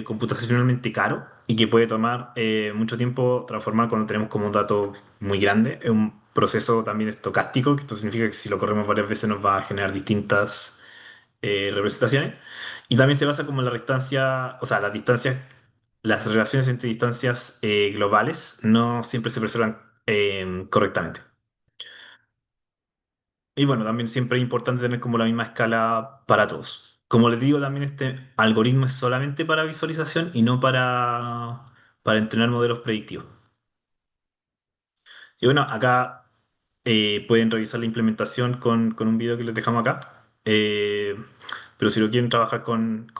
computacionalmente caro y que puede tomar mucho tiempo transformar cuando tenemos como un dato muy grande. Es un proceso también estocástico, que esto significa que si lo corremos varias veces nos va a generar distintas representaciones. Y también se basa como en la distancia, o sea, las distancias, las relaciones entre distancias globales no siempre se preservan correctamente. Y bueno, también siempre es importante tener como la misma escala para todos. Como les digo, también este algoritmo es solamente para visualización y no para entrenar modelos predictivos. Y bueno, acá pueden revisar la implementación con un video que les dejamos acá. Pero si lo quieren trabajar con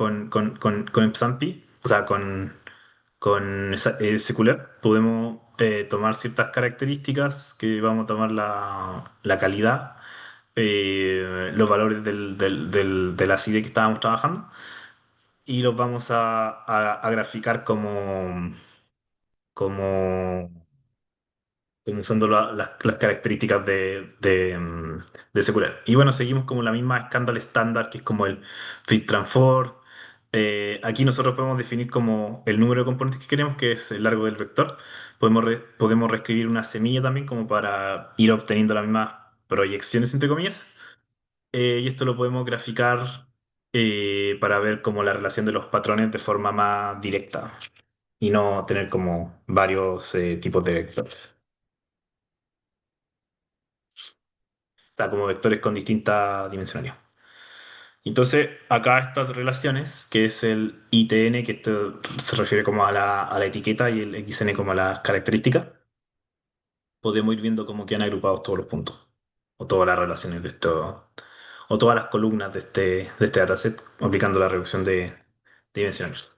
XAMPP, o sea, con secular, podemos tomar ciertas características que vamos a tomar la calidad, los valores de la serie que estábamos trabajando y los vamos a graficar como como usando las características de secular. Y bueno, seguimos como la misma escándalo estándar, que es como el fit transform. Aquí nosotros podemos definir como el número de componentes que queremos, que es el largo del vector. Podemos reescribir una semilla también como para ir obteniendo las mismas proyecciones, entre comillas. Y esto lo podemos graficar para ver como la relación de los patrones de forma más directa y no tener como varios tipos de vectores. Sea, como vectores con distinta dimensionalidad. Entonces, acá estas relaciones, que es el ITN, que esto se refiere como a la etiqueta, y el XN como a las características, podemos ir viendo cómo quedan agrupados todos los puntos, o todas las relaciones de esto, o todas las columnas de este dataset, aplicando la reducción de dimensionales.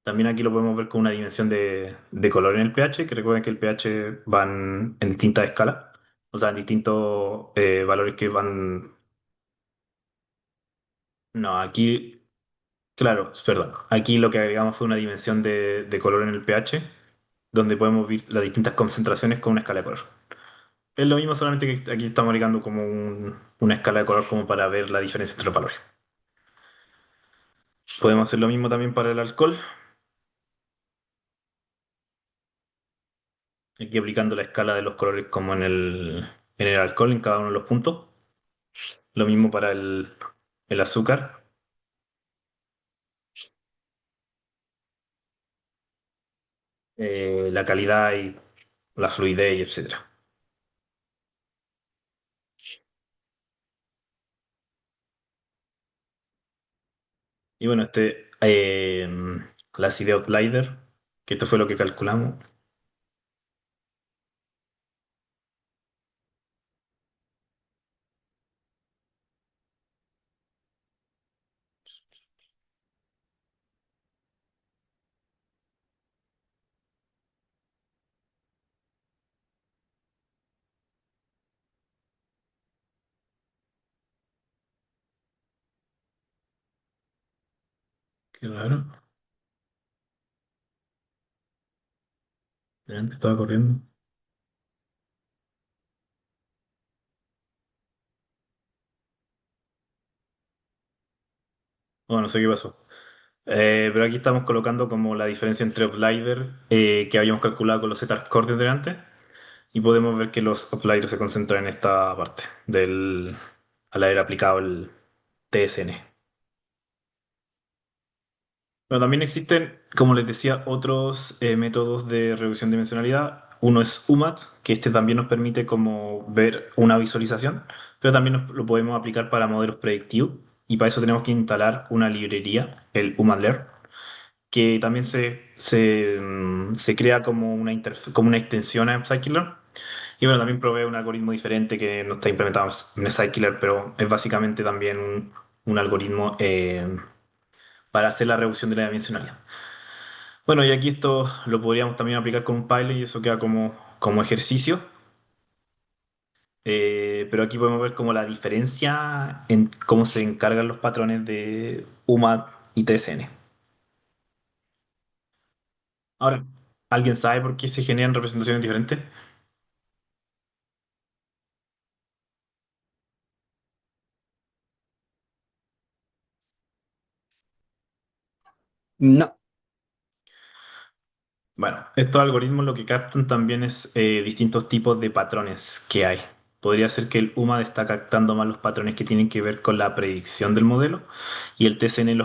También aquí lo podemos ver con una dimensión de color en el pH, que recuerden que el pH van en distintas escalas, o sea, en distintos valores que van. No, aquí, claro, perdón. Aquí lo que agregamos fue una dimensión de color en el pH, donde podemos ver las distintas concentraciones con una escala de color. Es lo mismo, solamente que aquí estamos agregando como una escala de color como para ver la diferencia entre los valores. Podemos hacer lo mismo también para el alcohol, aquí aplicando la escala de los colores como en el alcohol, en cada uno de los puntos. Lo mismo para el azúcar, la calidad y la fluidez, y etcétera. Y bueno, la acidez Lighter, que esto fue lo que calculamos. Qué raro. Delante estaba corriendo. Bueno, no sé qué pasó. Pero aquí estamos colocando como la diferencia entre Uplider que habíamos calculado con los Z-Core delante. Y podemos ver que los Upliders se concentran en esta parte. al haber aplicado el TSN. Bueno, también existen, como les decía, otros métodos de reducción de dimensionalidad. Uno es UMAT, que este también nos permite como ver una visualización, pero también lo podemos aplicar para modelos predictivos y para eso tenemos que instalar una librería, el UMATLER, que también se crea como una, como una extensión a Scikit-learn. Y bueno, también provee un algoritmo diferente que no está implementado en Scikit-learn, pero es básicamente también un algoritmo para hacer la reducción de la dimensionalidad. Bueno, y aquí esto lo podríamos también aplicar con un Python y eso queda como ejercicio. Pero aquí podemos ver como la diferencia en cómo se encargan los patrones de UMAT y TSN. Ahora, ¿alguien sabe por qué se generan representaciones diferentes? No. Bueno, estos algoritmos lo que captan también es distintos tipos de patrones que hay. Podría ser que el UMAT está captando más los patrones que tienen que ver con la predicción del modelo y el TSN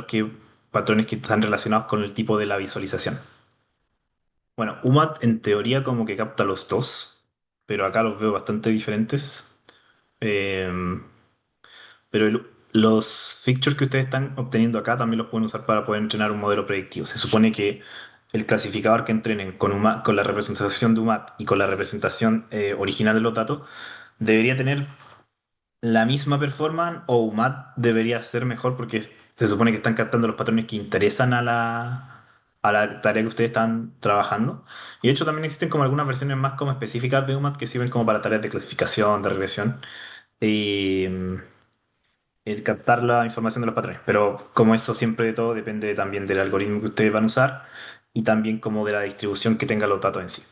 patrones que están relacionados con el tipo de la visualización. Bueno, UMAT en teoría como que capta los dos, pero acá los veo bastante diferentes. Eh, pero los features que ustedes están obteniendo acá también los pueden usar para poder entrenar un modelo predictivo. Se supone que el clasificador que entrenen con, con la representación de UMAT y con la representación original de los datos debería tener la misma performance o UMAT debería ser mejor porque se supone que están captando los patrones que interesan a la tarea que ustedes están trabajando. Y de hecho también existen como algunas versiones más como específicas de UMAT que sirven como para tareas de clasificación, de regresión y el captar la información de los patrones. Pero como eso siempre de todo depende también del algoritmo que ustedes van a usar y también como de la distribución que tengan los datos en sí.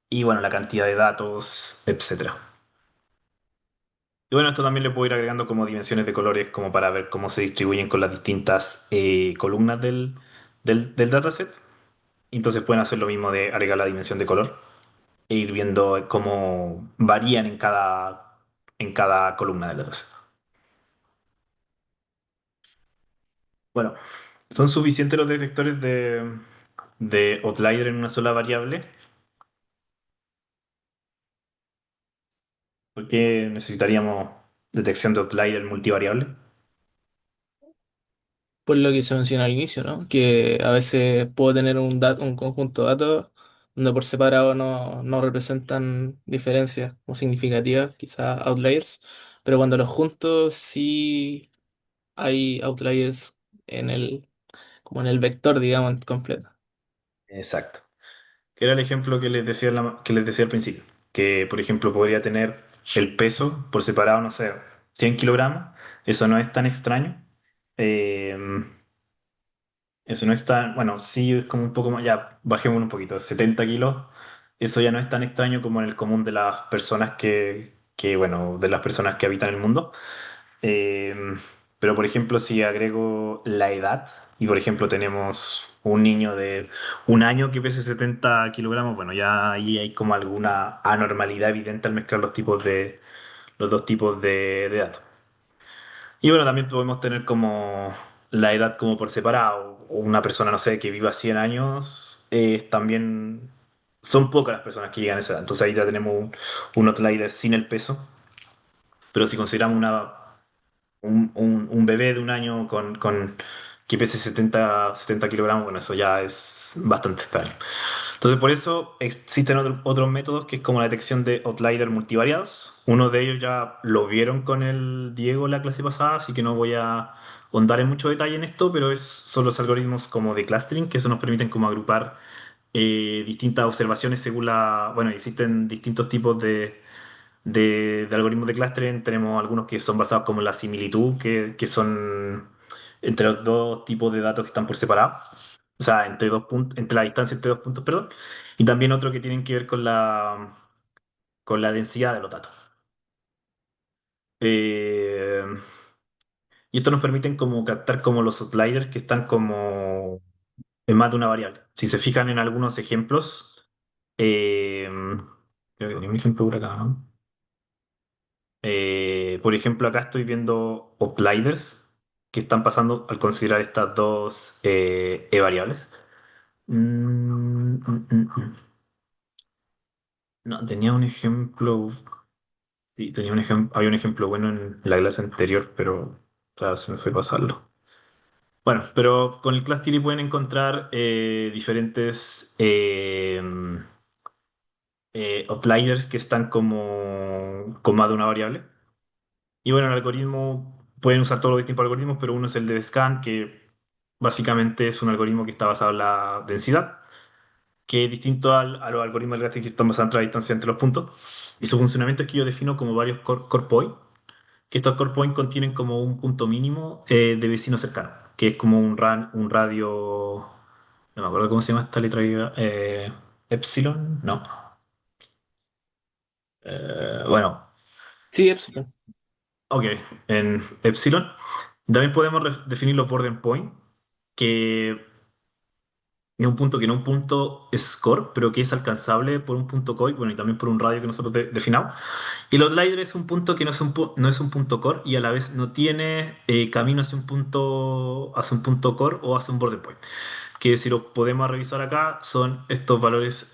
Y bueno, la cantidad de datos, etcétera. Y bueno, esto también le puedo ir agregando como dimensiones de colores como para ver cómo se distribuyen con las distintas columnas del dataset. Entonces pueden hacer lo mismo de agregar la dimensión de color e ir viendo cómo varían en cada columna del dataset. Bueno, son suficientes los detectores de outlier en una sola variable porque necesitaríamos detección de outlier multivariable. Por lo que se menciona al inicio, ¿no? Que a veces puedo tener un conjunto de datos donde por separado no representan diferencias como significativas, quizás outliers, pero cuando los junto sí hay outliers en como en el vector, digamos, completo. Exacto. Que era el ejemplo que les decía, que les decía al principio. Que, por ejemplo, podría tener el peso por separado, no sé, 100 kilogramos. Eso no es tan extraño. Eh, eso no es tan, bueno, sí es como un poco más, ya bajemos un poquito, 70 kilos. Eso ya no es tan extraño como en el común de las personas bueno, de las personas que habitan el mundo. Eh, pero, por ejemplo, si agrego la edad y, por ejemplo, tenemos un niño de un año que pese 70 kilogramos, bueno, ya ahí hay como alguna anormalidad evidente al mezclar los dos tipos de datos. Y bueno, también podemos tener como la edad como por separado. O una persona, no sé, que viva 100 años, también son pocas las personas que llegan a esa edad. Entonces ahí ya tenemos un outlier sin el peso. Pero si consideramos un bebé de un año que pese 70 kilogramos, bueno, eso ya es bastante extraño. Entonces, por eso existen otros métodos que es como la detección de outlier multivariados. Uno de ellos ya lo vieron con el Diego en la clase pasada, así que no voy a ahondar en mucho detalle en esto, pero son los algoritmos como de clustering, que eso nos permiten como agrupar distintas observaciones según Bueno, existen distintos tipos de algoritmos de clustering. Tenemos algunos que son basados como en la similitud, que son entre los dos tipos de datos que están por separado. O sea, entre dos puntos, entre la distancia entre dos puntos, perdón. Y también otro que tienen que ver con la densidad de los datos. Eh, y esto nos permiten como captar como los outliers que están como en más de una variable. Si se fijan en algunos ejemplos, eh, creo que tenía un ejemplo por acá, ¿no? Por ejemplo, acá estoy viendo outliers que están pasando al considerar estas dos variables. No, tenía un ejemplo. Sí, tenía un ejemplo. Había un ejemplo bueno en la clase anterior, pero claro, se me fue pasarlo. Bueno, pero con el Class Theory pueden encontrar diferentes outliers que están como más de una variable. Y bueno, el algoritmo, pueden usar todos los distintos algoritmos, pero uno es el de scan, que básicamente es un algoritmo que está basado en la densidad, que es distinto a los algoritmos de Gaussian que están basados en la distancia entre los puntos. Y su funcionamiento es que yo defino como varios core point, que estos core point contienen como un punto mínimo de vecino cercano, que es como un radio, no me acuerdo cómo se llama esta letra griega, epsilon, no. Bueno, Sí, epsilon. ok, en epsilon. También podemos definir los boarding point, que es un punto que no es un punto score, pero que es alcanzable por un punto core, bueno, y también por un radio que nosotros definamos. Y el outlier es un punto que no es un punto core y a la vez no tiene camino hacia un punto core o hacia un boarding point. Que si lo podemos revisar acá, son estos valores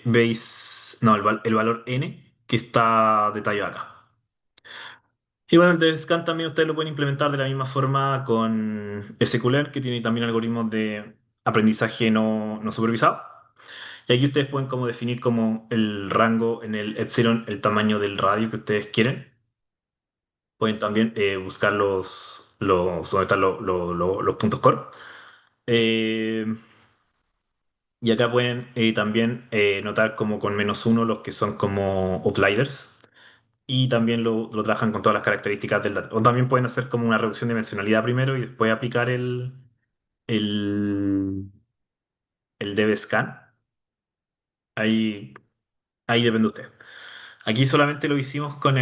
base, no, el valor n que está detallado acá. Y bueno, el de scan también ustedes lo pueden implementar de la misma forma con SQLearn, que tiene también algoritmos de aprendizaje no supervisado. Y aquí ustedes pueden como definir como el rango en el epsilon, el tamaño del radio que ustedes quieren. Pueden también buscar donde están los puntos core. Eh, y acá pueden también notar como con -1 los que son como outliers. Y también lo trabajan con todas las características del dato. O también pueden hacer como una reducción de dimensionalidad primero y después aplicar el, el DevScan. Ahí, ahí depende de usted. Aquí solamente lo hicimos con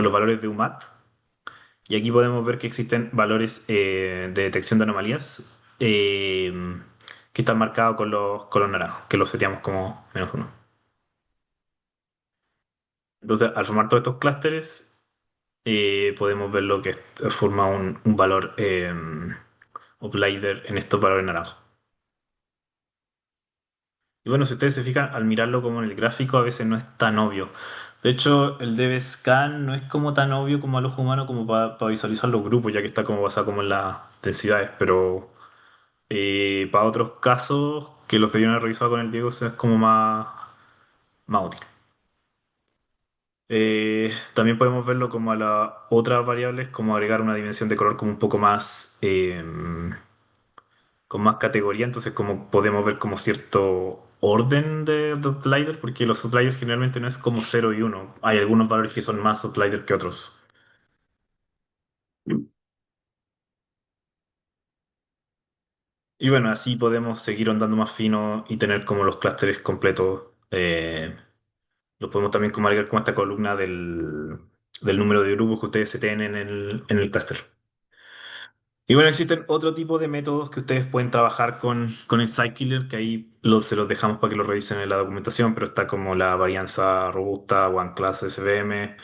los valores de UMAT. Y aquí podemos ver que existen valores de detección de anomalías que están marcados con los naranjos, que los seteamos como -1. Entonces, al formar todos estos clústeres, podemos ver lo que forma un valor outlier en estos valores naranjos. Y bueno, si ustedes se fijan, al mirarlo como en el gráfico, a veces no es tan obvio. De hecho, el DevScan no es como tan obvio como al ojo humano como para visualizar los grupos, ya que está como basado como en las densidades, pero para otros casos que los que yo no he revisado con el Diego, eso es como más útil. También podemos verlo como a las otras variables, como agregar una dimensión de color como un poco más, con más categoría, entonces como podemos ver como cierto orden de outlier, porque los outliers generalmente no es como 0 y 1. Hay algunos valores que son más outlier que otros. Y bueno, así podemos seguir andando más fino y tener como los clústeres completos. Los podemos también como agregar como esta columna del número de grupos que ustedes se tienen en el clúster. Y bueno, existen otro tipo de métodos que ustedes pueden trabajar con el Scikit-Learn, que ahí se los dejamos para que lo revisen en la documentación, pero está como la varianza robusta, OneClass SVM,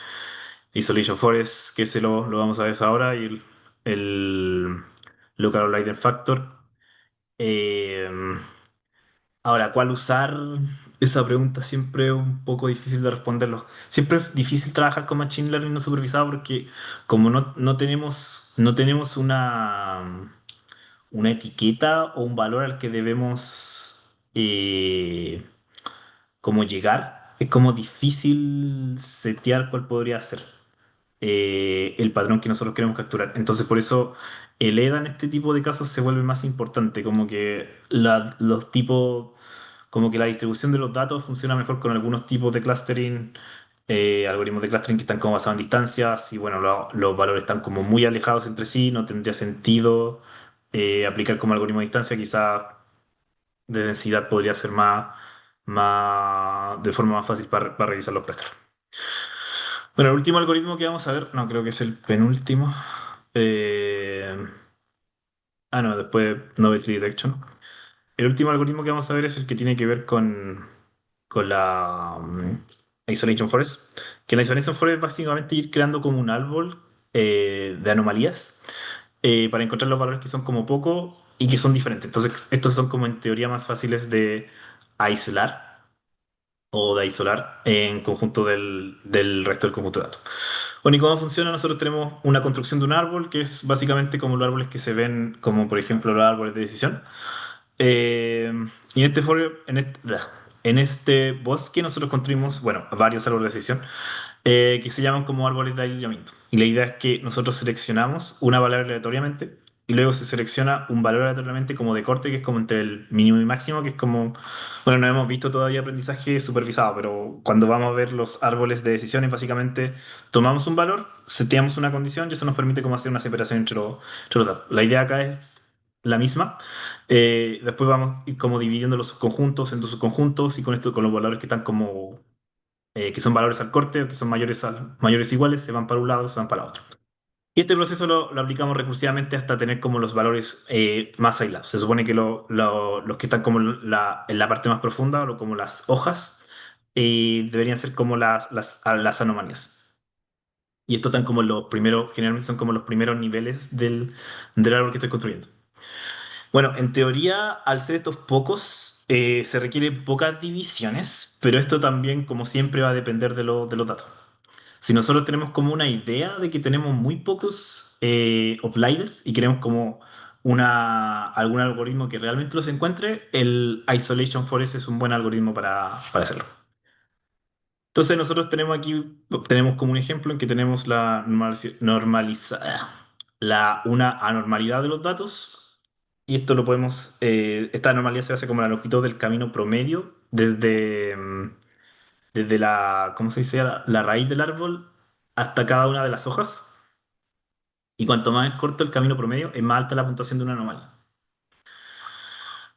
Isolation Forest, que lo vamos a ver ahora, y el Local Outlier Factor. Eh, Ahora, ¿cuál usar? Esa pregunta siempre es un poco difícil de responderlo. Siempre es difícil trabajar con Machine Learning no supervisado porque como no tenemos una etiqueta o un valor al que debemos como llegar, es como difícil setear cuál podría ser el patrón que nosotros queremos capturar. Entonces, por eso el EDA en este tipo de casos se vuelve más importante, como que los tipos, como que la distribución de los datos funciona mejor con algunos tipos de clustering, algoritmos de clustering que están como basados en distancias, y bueno, los valores están como muy alejados entre sí, no tendría sentido aplicar como algoritmo de distancia, quizás de densidad podría ser de forma más fácil para revisar los clusters. Bueno, el último algoritmo que vamos a ver, no, creo que es el penúltimo. Eh, no, después Novelty Detection. El último algoritmo que vamos a ver es el que tiene que ver con la Isolation Forest. Que la Isolation Forest es básicamente ir creando como un árbol de anomalías para encontrar los valores que son como poco y que son diferentes. Entonces, estos son como en teoría más fáciles de aislar o de isolar en conjunto del resto del conjunto de datos. Bueno, ¿y cómo funciona? Nosotros tenemos una construcción de un árbol que es básicamente como los árboles que se ven, como por ejemplo los árboles de decisión. Eh, y en este bosque nosotros construimos, bueno, varios árboles de decisión que se llaman como árboles de aislamiento. Y la idea es que nosotros seleccionamos una palabra aleatoriamente y luego se selecciona un valor aleatoriamente como de corte, que es como entre el mínimo y máximo, que es como, bueno, no hemos visto todavía aprendizaje supervisado, pero cuando vamos a ver los árboles de decisiones, básicamente tomamos un valor, seteamos una condición y eso nos permite como hacer una separación entre los datos. La idea acá es la misma. Después vamos a ir como dividiendo los subconjuntos en dos subconjuntos y con esto, con los valores que están como que son valores al corte o que son mayores iguales, se van para un lado, se van para otro. Y este proceso lo aplicamos recursivamente hasta tener como los valores más aislados. Se supone que los que están como en la parte más profunda, o como las hojas, deberían ser como las anomalías. Y esto están como los primeros, generalmente son como los primeros niveles del árbol que estoy construyendo. Bueno, en teoría, al ser estos pocos, se requieren pocas divisiones, pero esto también, como siempre, va a depender de los datos. Si nosotros tenemos como una idea de que tenemos muy pocos outliers y queremos como algún algoritmo que realmente los encuentre, el Isolation Forest es un buen algoritmo para hacerlo. Entonces nosotros tenemos como un ejemplo en que tenemos una anormalidad de los datos y esto lo podemos, esta anormalidad se hace como la longitud del camino promedio desde ¿cómo se dice? La raíz del árbol hasta cada una de las hojas. Y cuanto más corto el camino promedio, es más alta la puntuación de una anomalía.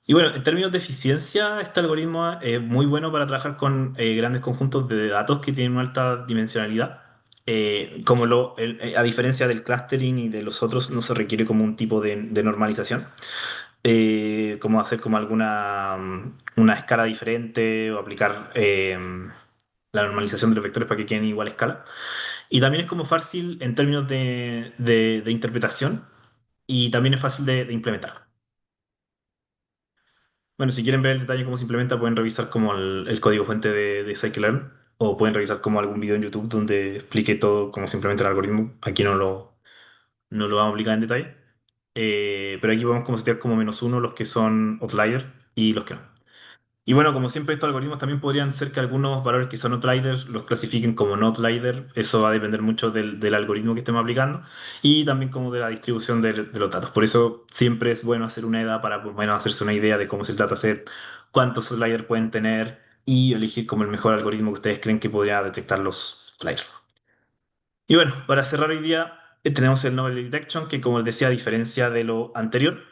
Y bueno, en términos de eficiencia, este algoritmo es muy bueno para trabajar con grandes conjuntos de datos que tienen una alta dimensionalidad. A diferencia del clustering y de los otros, no se requiere como un tipo de normalización, como hacer como una escala diferente o aplicar la normalización de los vectores para que queden igual escala. Y también es como fácil en términos de interpretación y también es fácil de implementar. Bueno, si quieren ver el detalle de cómo se implementa, pueden revisar como el código fuente de Scikit-learn o pueden revisar como algún video en YouTube donde explique todo cómo se implementa el algoritmo. Aquí no lo vamos a aplicar en detalle. Pero aquí podemos como setear como -1 los que son outlier y los que no. Y bueno, como siempre, estos algoritmos también podrían ser que algunos valores que son outliers los clasifiquen como no outlier. Eso va a depender mucho del algoritmo que estemos aplicando y también como de la distribución de los datos. Por eso siempre es bueno hacer una EDA para por lo menos hacerse una idea de cómo es el dataset, cuántos outliers pueden tener y elegir como el mejor algoritmo que ustedes creen que podría detectar los outliers. Y bueno, para cerrar hoy día, tenemos el Novel Detection, que como les decía, a diferencia de lo anterior,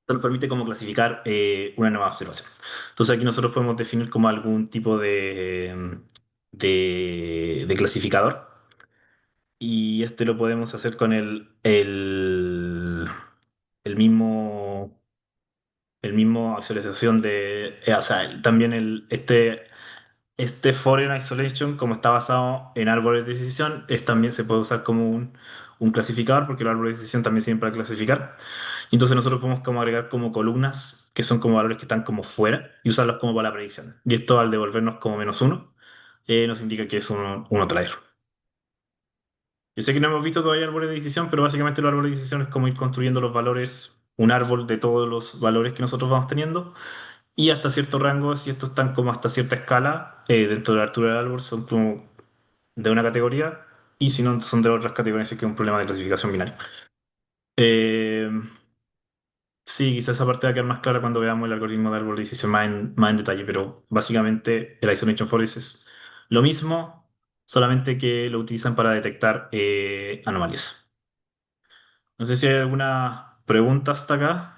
nos permite como clasificar una nueva observación. Entonces aquí nosotros podemos definir como algún tipo de clasificador y este lo podemos hacer con el mismo, el mismo actualización o sea, también este Foreign Isolation, como está basado en árboles de decisión, también se puede usar como un clasificador, porque los árboles de decisión también sirven para clasificar. Y entonces nosotros podemos como agregar como columnas, que son como valores que están como fuera, y usarlos como para la predicción. Y esto al devolvernos como -1, nos indica que es un outlier. Yo sé que no hemos visto todavía árboles de decisión, pero básicamente los árboles de decisión es como ir construyendo los valores, un árbol de todos los valores que nosotros vamos teniendo y hasta cierto rango, si estos están como hasta cierta escala, dentro de la altura del árbol, son como de una categoría, y si no, son de otras categorías, así que es un problema de clasificación binaria. Eh, sí, quizás esa parte va a quedar más clara cuando veamos el algoritmo de árbol de decisión más en detalle, pero básicamente el Isolation Forest es lo mismo, solamente que lo utilizan para detectar anomalías. No sé si hay alguna pregunta hasta acá.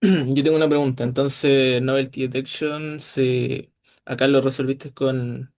Yo tengo una pregunta. Entonces, Novelty Detection, acá lo resolviste con